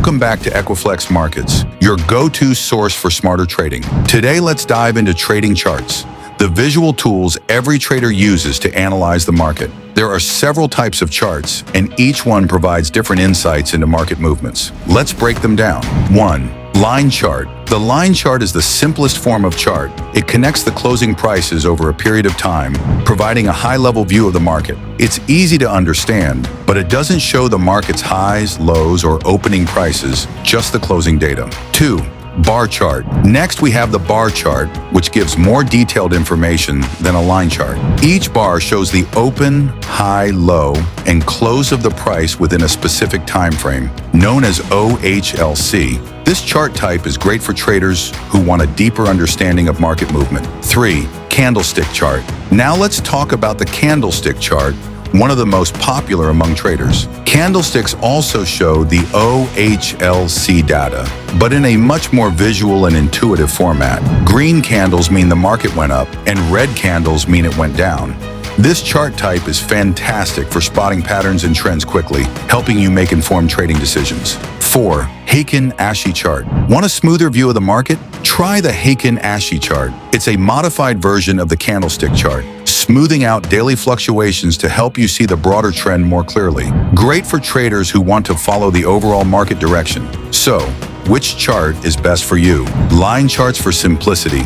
Welcome back to Equiflex Markets, your go-to source for smarter trading. Today, let's dive into trading charts, the visual tools every trader uses to analyze the market. There are several types of charts, and each one provides different insights into market movements. Let's break them down. 1. Line chart. The line chart is the simplest form of chart. It connects the closing prices over a period of time, providing a high-level view of the market. It's easy to understand, but it doesn't show the market's highs, lows, or opening prices, just the closing data. 2. Bar chart. Next, we have the bar chart, which gives more detailed information than a line chart. Each bar shows the open, high, low, and close of the price within a specific time frame, known as OHLC. This chart type is great for traders who want a deeper understanding of market movement. 3. Candlestick chart. Now let's talk about the candlestick chart, one of the most popular among traders. Candlesticks also show the OHLC data, but in a much more visual and intuitive format. Green candles mean the market went up, and red candles mean it went down. This chart type is fantastic for spotting patterns and trends quickly, helping you make informed trading decisions. 4. Heikin-Ashi chart. Want a smoother view of the market? Try the Heikin-Ashi chart. It's a modified version of the candlestick chart, smoothing out daily fluctuations to help you see the broader trend more clearly. Great for traders who want to follow the overall market direction. So, which chart is best for you? Line charts for simplicity,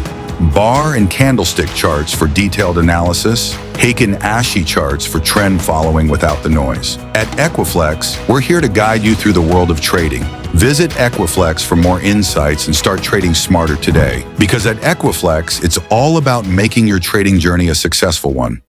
bar and candlestick charts for detailed analysis, Heikin-Ashi charts for trend following without the noise. At Equiflex, we're here to guide you through the world of trading. Visit Equiflex for more insights and start trading smarter today. Because at Equiflex, it's all about making your trading journey a successful one.